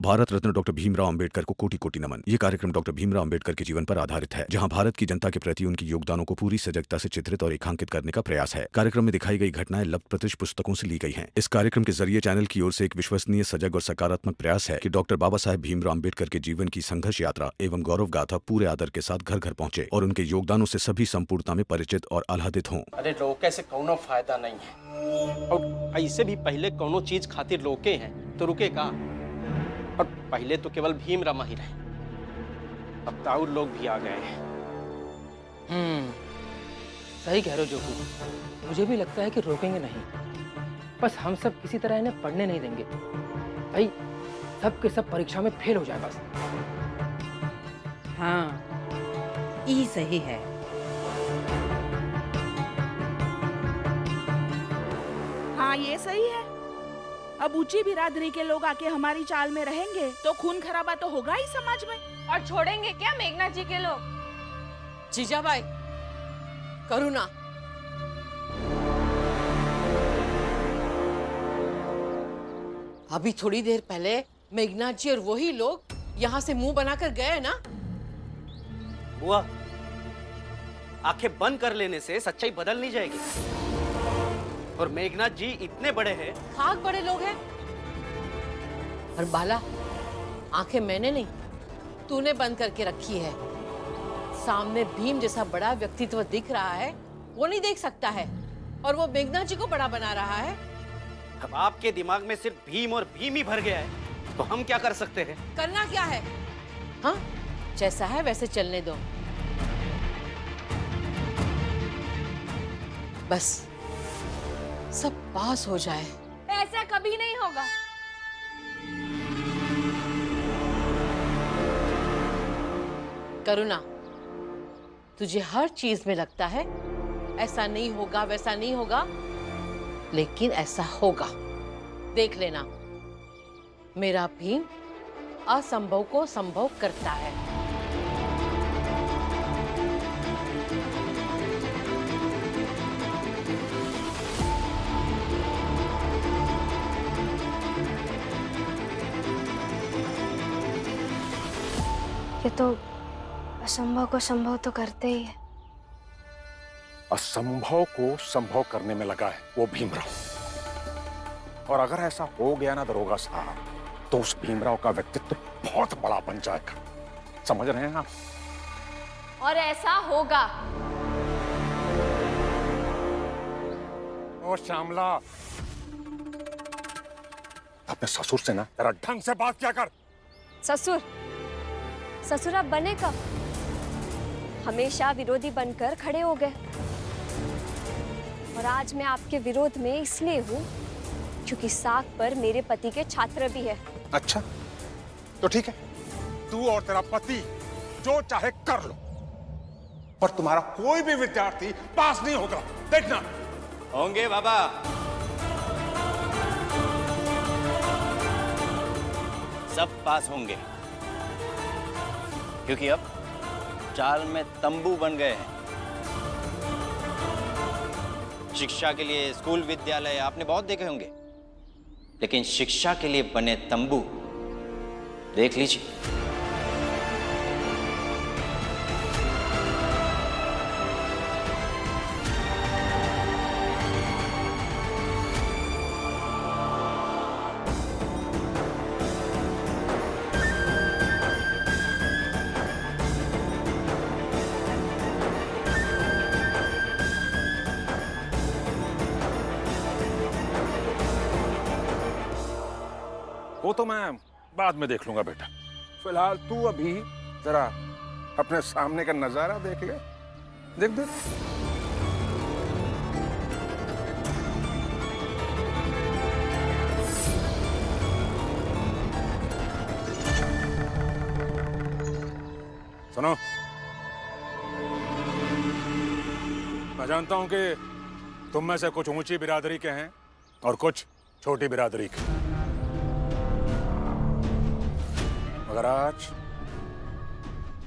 Bharat Ratna doctor Bhimrao Ambedkar को कोटि कोटि नमन। ये कार्यक्रम डॉक्टर भीमराव अंबेडकर के जीवन पर आधारित है, जहां भारत की जनता के प्रति उनके योगदानों को पूरी सजगता से चित्रित और रेखांकित करने का प्रयास है। कार्यक्रम में दिखाई गई घटनाएं लब्ध पुस्तकों से ली गई हैं। इस कार्यक्रम के जरिए चैनल की ओर से एक विश्वसनीय, सजग और सकारात्मक प्रयास है कि डॉक्टर बाबा साहेब भीमराव अंबेडकर के जीवन की संघर्ष यात्रा एवं गौरव गाथा पूरे आदर के साथ घर घर पहुंचे और उनके योगदानों से सभी संपूर्णता में परिचित और आह्लादित हों। अरे रोके से कोनो फायदा नहीं है, और ऐसे भी पहले कोनो चीज खातिर रोके हैं तो रुके का। और पहले तो केवल भीमराव ही रहे, अब तो और लोग भी आ गए हैं। सही कह रहे हो जोकू, मुझे भी लगता है कि रोकेंगे नहीं, बस हम सब किसी तरह इन्हें पढ़ने नहीं देंगे। भाई सब के सब परीक्षा में फेल हो जाए बस। हाँ, ये सही है। हाँ ये सही है। अब ऊंची बिरादरी के लोग आके हमारी चाल में रहेंगे तो खून खराबा तो होगा ही समाज में। और छोड़ेंगे क्या मेघनाथ जी के लोग? जीजाबाई, करुणा, अभी थोड़ी देर पहले मेघनाथ जी और वही लोग यहाँ से मुंह बनाकर गए ना। बुआ, आंखें बंद कर लेने से सच्चाई बदल नहीं जाएगी। और मेघनाथ जी इतने बड़े हैं, खाक बड़े लोग हैं। और बाला, आंखें मैंने नहीं तूने बंद करके रखी है। सामने भीम जैसा बड़ा व्यक्तित्व दिख रहा है, वो नहीं देख सकता है, और वो मेघनाथ जी को बड़ा बना रहा है। अब आपके दिमाग में सिर्फ भीम और भीम ही भर गया है, तो हम क्या कर सकते हैं? करना क्या है? हाँ, जैसा है वैसे चलने दो। बस सब पास हो जाए। ऐसा कभी नहीं होगा। करुणा, तुझे हर चीज में लगता है ऐसा नहीं होगा, वैसा नहीं होगा, लेकिन ऐसा होगा। देख लेना, मेरा भीम असंभव को संभव करता है। ये तो असंभव को संभव तो करते ही है। असंभव को संभव करने में लगा है वो भीमराव। और अगर ऐसा हो गया ना दरोगा साहब, तो उस भीमराव का व्यक्तित्व बहुत बड़ा बन जाएगा। समझ रहे हैं आप? और ऐसा होगा। ओ श्यामला, अपने ससुर से ना जरा ढंग से बात किया कर। ससुर आप बने कब? हमेशा विरोधी बनकर खड़े हो गए, और आज मैं आपके विरोध में इसलिए हूँ क्योंकि साख पर मेरे पति के छात्र भी है। अच्छा, तो ठीक है, तू और तेरा पति जो चाहे कर लो, पर तुम्हारा कोई भी विद्यार्थी पास नहीं होगा। देखना। होंगे बाबा। सब पास होंगे, क्योंकि अब चाल में तंबू बन गए हैं। शिक्षा के लिए स्कूल विद्यालय आपने बहुत देखे होंगे, लेकिन शिक्षा के लिए बने तंबू देख लीजिए। वो तो मैं बाद में देख लूंगा बेटा। फिलहाल तू अभी जरा अपने सामने का नजारा देख ले। देख देख। सुनो, मैं जानता हूं कि तुम में से कुछ ऊंची बिरादरी के हैं और कुछ छोटी बिरादरी के, मगर आज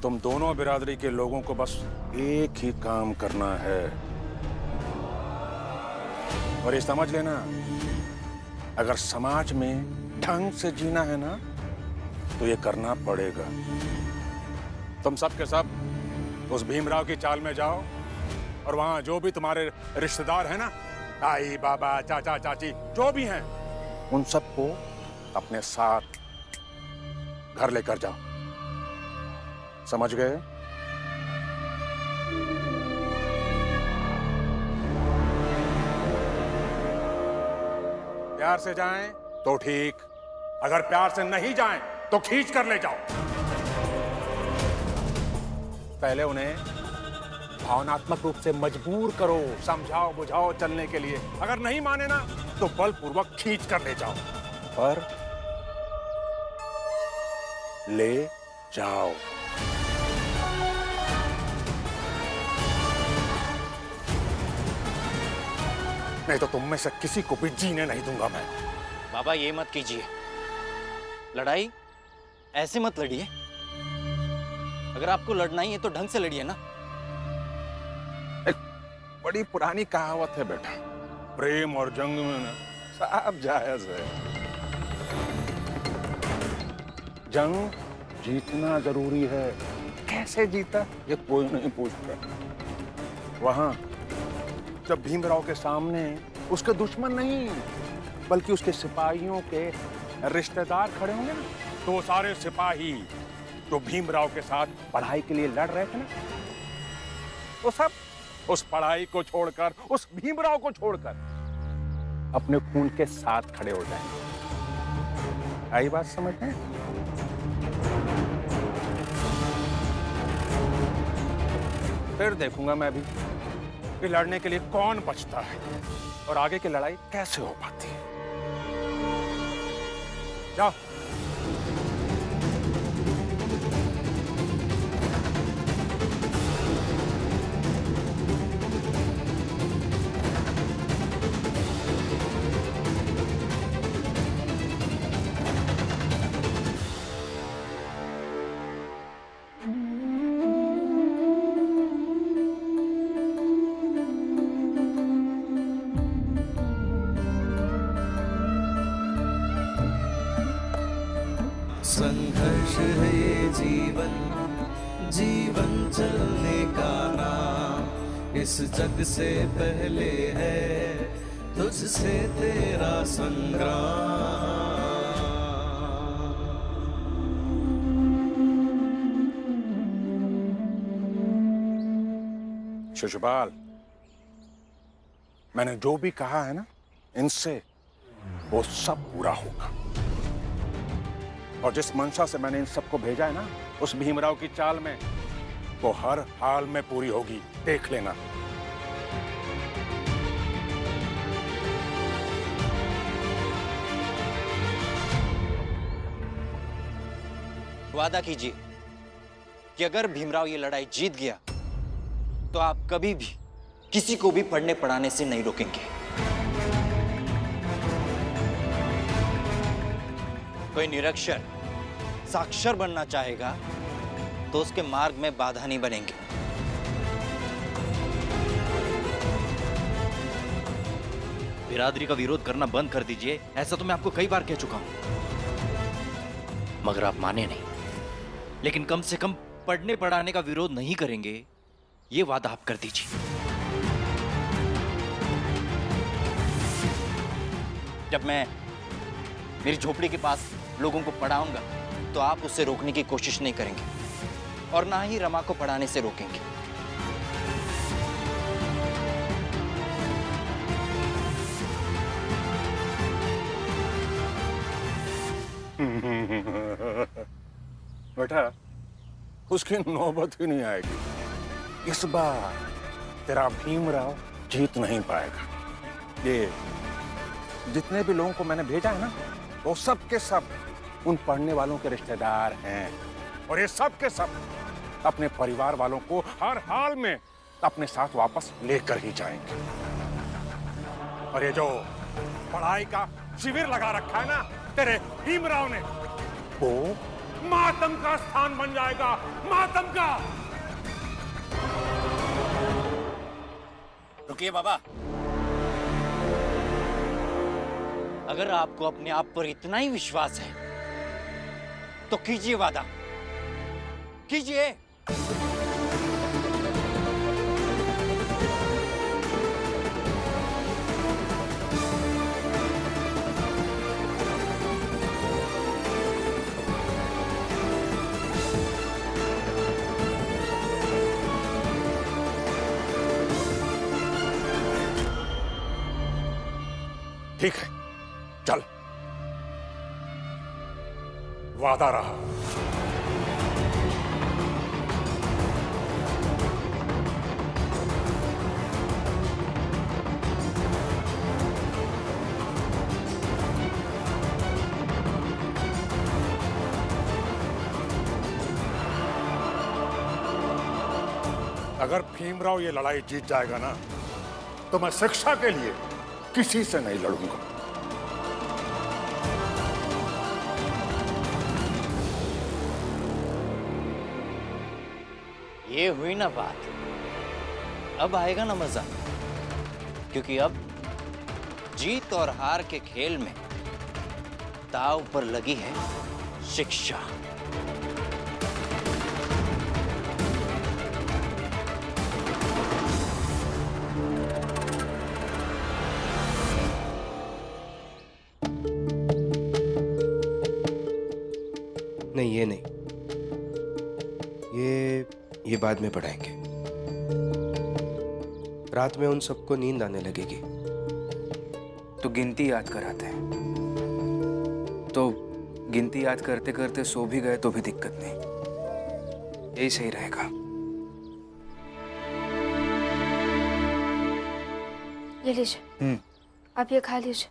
तुम दोनों बिरादरी के लोगों को बस एक ही काम करना है, और ये समझ लेना, अगर समाज में ढंग से जीना है ना, तो ये करना पड़ेगा। तुम सब के सब उस भीमराव की चाल में जाओ और वहां जो भी तुम्हारे रिश्तेदार हैं ना, ताई, बाबा, चाचा, चाची, जो भी हैं, उन सबको अपने साथ घर लेकर जाओ। समझ गए? प्यार से जाएं तो ठीक, अगर प्यार से नहीं जाएं तो खींच कर ले जाओ। पहले उन्हें भावनात्मक रूप से मजबूर करो, समझाओ बुझाओ चलने के लिए। अगर नहीं माने ना तो बलपूर्वक खींच कर ले जाओ, पर ले जाओ। नहीं तो तुम में से किसी को भी जीने नहीं दूंगा मैं। बाबा ये मत कीजिए, लड़ाई ऐसे मत लड़िए। अगर आपको लड़ना ही है तो ढंग से लड़िए ना। एक बड़ी पुरानी कहावत है बेटा, प्रेम और जंग में ना सब जायज है। जंग जीतना जरूरी है, कैसे जीता ये कोई नहीं पूछता। वहां जब भीमराव के सामने उसके दुश्मन नहीं बल्कि उसके सिपाहियों के रिश्तेदार खड़े होंगे ना, तो सारे सिपाही जो भीमराव के साथ पढ़ाई के लिए लड़ रहे थे ना, वो सब उस पढ़ाई को छोड़कर, उस भीमराव को छोड़कर अपने खून के साथ खड़े हो जाएंगे। आई बात समझ में? फिर देखूंगा मैं भी कि लड़ने के लिए कौन बचता है और आगे की लड़ाई कैसे हो पाती है। जाओ। संघर्ष है ये जीवन, जीवन चलने का नाम। इस जग से पहले है तुझसे तेरा संग्राम। शिशुपाल, मैंने जो भी कहा है ना, इनसे वो सब पूरा होगा। और जिस मंशा से मैंने इन सबको भेजा है ना, उस भीमराव की चाल में वो हर हाल में पूरी होगी, देख लेना। वादा कीजिए कि अगर भीमराव ये लड़ाई जीत गया तो आप कभी भी किसी को भी पढ़ने पढ़ाने से नहीं रोकेंगे। कोई निरक्षर साक्षर बनना चाहेगा तो उसके मार्ग में बाधा नहीं बनेंगे। बिरादरी का विरोध करना बंद कर दीजिए, ऐसा तो मैं आपको कई बार कह चुका हूं, मगर आप माने नहीं। लेकिन कम से कम पढ़ने पढ़ाने का विरोध नहीं करेंगे, ये वादा आप कर दीजिए। जब मैं मेरी झोपड़ी के पास लोगों को पढ़ाऊंगा तो आप उससे रोकने की कोशिश नहीं करेंगे और ना ही रमा को पढ़ाने से रोकेंगे। बेटा, उसकी नौबत ही नहीं आएगी। इस बार तेरा भीमराव जीत नहीं पाएगा। ये जितने भी लोगों को मैंने भेजा है ना, वो सब के सब उन पढ़ने वालों के रिश्तेदार हैं और ये सब के सब अपने परिवार वालों को हर हाल में अपने साथ वापस लेकर ही जाएंगे। और ये जो पढ़ाई का शिविर लगा रखा है ना तेरे भीमराव ने, वो मातम का स्थान बन जाएगा, मातम का। रुकिए बाबा, अगर आपको अपने आप पर इतना ही विश्वास है तो कीजिए वादा, कीजिए। ठीक है, चल, वादा रहा। अगर भीमराव ये लड़ाई जीत जाएगा ना, तो मैं शिक्षा के लिए किसी से नहीं लड़ूंगा। ये हुई ना बात, अब आएगा ना मजा, क्योंकि अब जीत और हार के खेल में दांव पर लगी है शिक्षा। नहीं, ये नहीं, ये बाद में पढ़ाएंगे। रात में उन सबको नींद आने लगेगी तो गिनती याद कराते हैं, तो गिनती याद करते करते सो भी गए तो भी दिक्कत नहीं, यही सही रहेगा। ये लीजिए, आप ये खा लीजिए,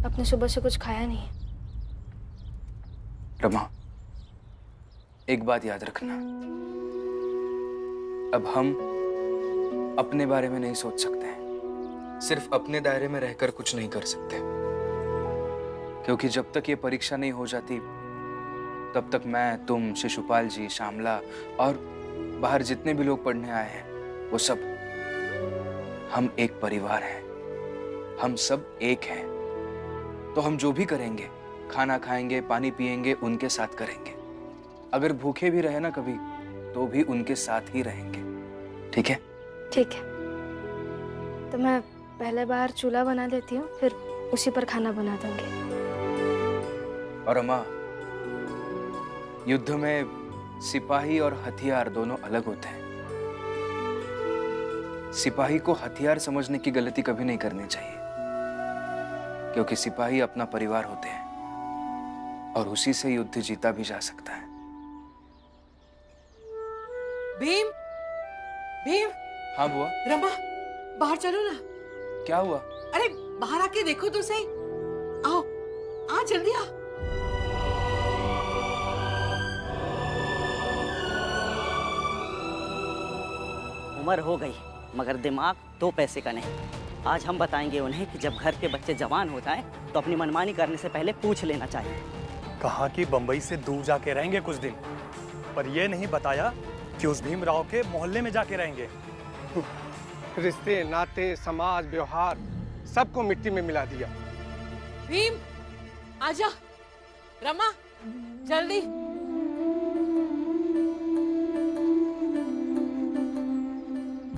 आपने सुबह से कुछ खाया नहीं है। रमा, एक बात याद रखना, अब हम अपने बारे में नहीं सोच सकते हैं, सिर्फ अपने दायरे में रहकर कुछ नहीं कर सकते, क्योंकि जब तक ये परीक्षा नहीं हो जाती तब तक मैं, तुम, शिशुपाल जी, श्यामला और बाहर जितने भी लोग पढ़ने आए हैं, वो सब, हम एक परिवार हैं, हम सब एक हैं। तो हम जो भी करेंगे, खाना खाएंगे, पानी पिएंगे, उनके साथ करेंगे। अगर भूखे भी रहे ना कभी, तो भी उनके साथ ही रहेंगे, ठीक है? ठीक है, तो मैं पहले बाहर चूल्हा बना देती हूँ, फिर उसी पर खाना बना दूंगी। और अम्मा, युद्ध में सिपाही और हथियार दोनों अलग होते हैं। सिपाही को हथियार समझने की गलती कभी नहीं करनी चाहिए, क्योंकि सिपाही अपना परिवार होते हैं और उसी से युद्ध जीता भी जा सकता है। भीम, भीम। हाँ बुआ। रमा, बाहर चलो ना। क्या हुआ? अरे बाहर आके देखो तो सही। आओ, आ जल्दी आ। उम्र हो गई मगर दिमाग 2 पैसे का नहीं। आज हम बताएंगे उन्हें कि जब घर के बच्चे जवान हो जाएं तो अपनी मनमानी करने से पहले पूछ लेना चाहिए। कहा कि बंबई से दूर जाके रहेंगे कुछ दिन, पर यह नहीं बताया कि उस भीमराव के मोहल्ले में जाके रहेंगे। रिश्ते, नाते, समाज, व्यवहार सबको मिट्टी में मिला दिया। भीम, आजा। रमा, जल्दी।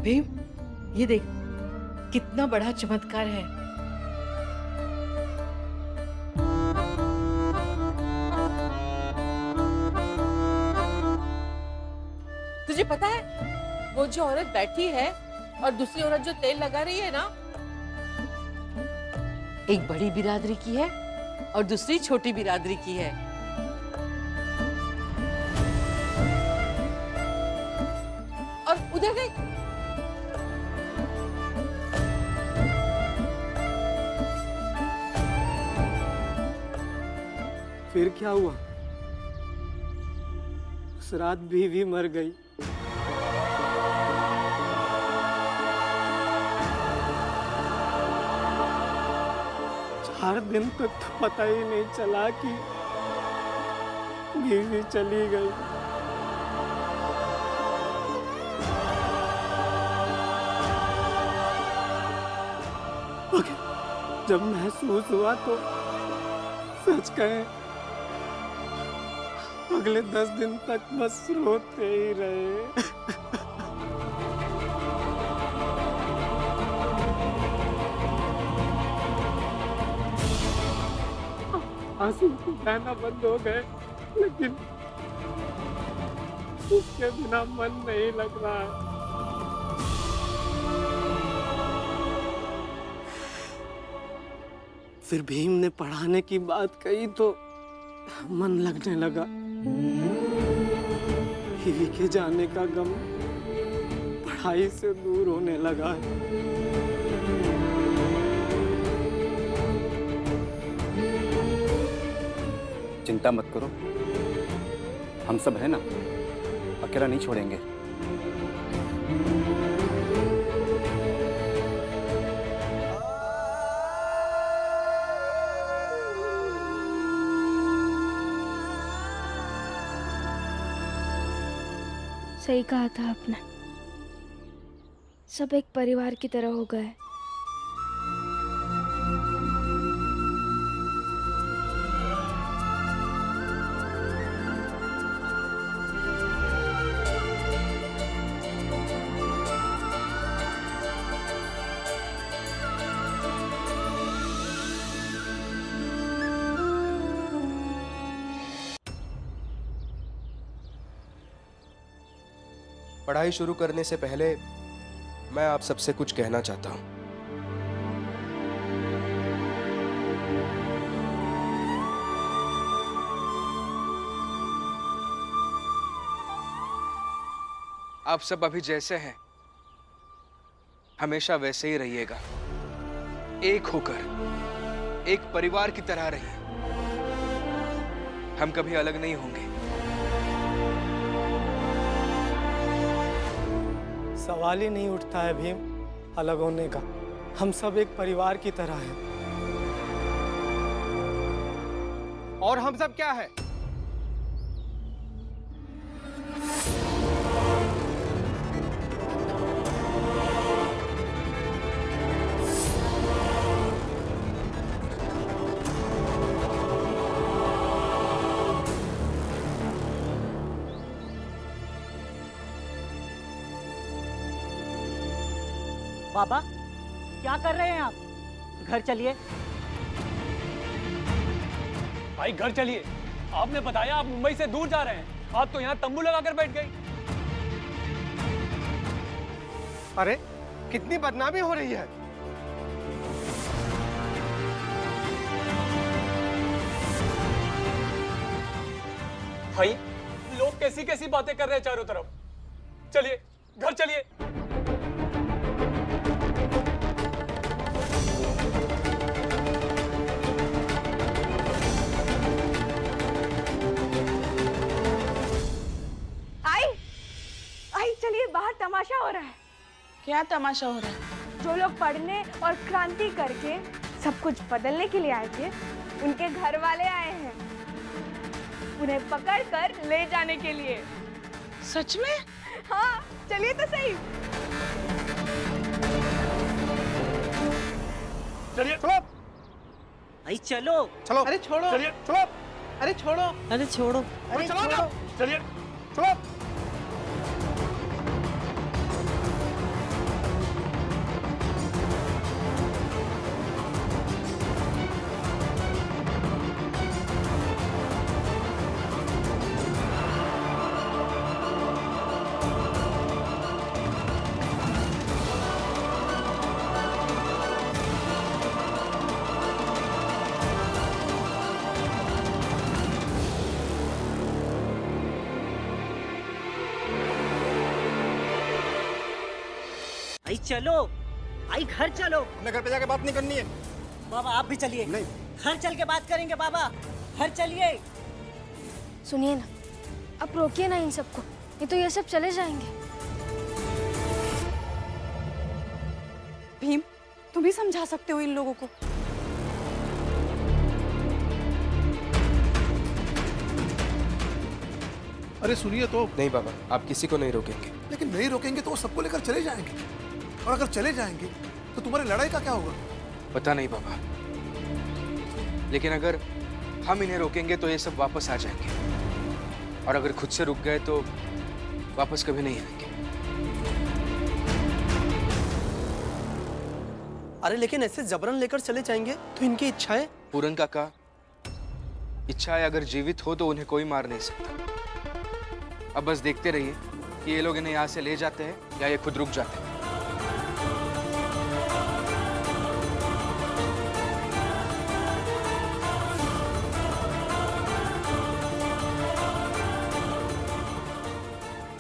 भीम, ये देख कितना बड़ा चमत्कार है। तुझे पता है वो जो औरत बैठी है और दूसरी औरत जो तेल लगा रही है ना, एक बड़ी बिरादरी की है और दूसरी छोटी बिरादरी की है। और उधर देख, फिर क्या हुआ? उस रात बीवी मर गई। 4 दिन तक तो पता ही नहीं चला कि बीवी चली गई। जब महसूस हुआ तो सच कहें अगले 10 दिन तक बस रोते ही रहे। आंसू बहना बंद हो गए, लेकिन उसके बिना मन नहीं लग रहा है। फिर भीम ने पढ़ाने की बात कही तो मन लगने लगा। हिली के जाने का गम पढ़ाई से दूर होने लगा है। चिंता मत करो, हम सब है ना, अकेला नहीं छोड़ेंगे। सही कहा था आपने, सब एक परिवार की तरह हो गए। पढ़ाई शुरू करने से पहले मैं आप सबसे कुछ कहना चाहता हूं। आप सब अभी जैसे हैं हमेशा वैसे ही रहिएगा, एक होकर एक परिवार की तरह रहिए। हम कभी अलग नहीं होंगे। सवाल ही नहीं उठता है भीम अलग होने का, हम सब एक परिवार की तरह हैं। और हम सब क्या है? बाबा क्या कर रहे हैं आप? घर चलिए। भाई घर चलिए, आपने बताया आप मुंबई से दूर जा रहे हैं, आप तो यहाँ तंबू लगाकर बैठ गई। अरे कितनी बदनामी हो रही है। भाई लोग कैसी कैसी बातें कर रहे हैं चारों तरफ। चलिए घर चलिए। चलिए बाहर तमाशा हो रहा है। क्या तमाशा हो रहा है? जो लोग पढ़ने और क्रांति करके सब कुछ बदलने के लिए आए थे, उनके घर वाले आए हैं उन्हें पकड़कर ले जाने के लिए। सच में? हाँ चलिए तो सही। चलिए चलो। अरे चलो चलो। अरे छोड़ो। चलिए चलो। अरे छोड़ो। अरे छोड़ो। अरे चलो छोड़ो। चलिए चलो। आई चलो, आई घर चलो। अपने घर पे जाके बात नहीं करनी है। बाबा आप भी चलिए। नहीं, घर चल के बात करेंगे बाबा, घर चलिए। सुनिए ना, अब रोकिए ना इन सबको, नहीं तो ये सब चले जाएंगे। भीम तुम ही समझा सकते हो इन लोगों को। अरे सुनिए तो। नहीं बाबा, आप किसी को नहीं रोकेंगे। लेकिन नहीं रोकेंगे तो वो सबको लेकर चले जाएंगे, और अगर चले जाएंगे तो तुम्हारी लड़ाई का क्या होगा? पता नहीं बाबा, लेकिन अगर हम इन्हें रोकेंगे तो ये सब वापस आ जाएंगे। और अगर खुद से रुक गए तो वापस कभी नहीं आएंगे। अरे लेकिन ऐसे जबरन लेकर चले जाएंगे तो इनकी इच्छाएं? पूरन काका, इच्छाएं अगर जीवित हो तो उन्हें कोई मार नहीं सकता। अब बस देखते रहिए कि ये लोग इन्हें यहाँ से ले जाते हैं या ये खुद रुक जाते हैं।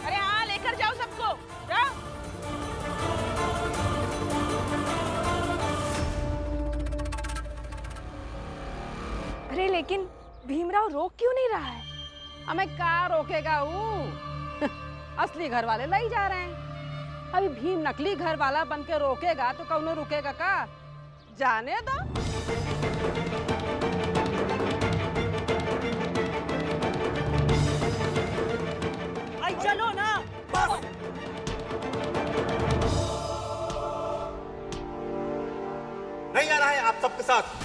अरे हाँ, लेकर जाओ सबको, जाओ। अरे लेकिन भीमराव रोक क्यों नहीं रहा है? हमें क्या रोकेगा वो? असली घर वाले लाई जा रहे हैं। अभी भीम नकली घर वाला बन के रोकेगा तो कौन रुकेगा का? जाने दो। आई चलो ना, बस। नहीं आ रहा है आप सबके साथ।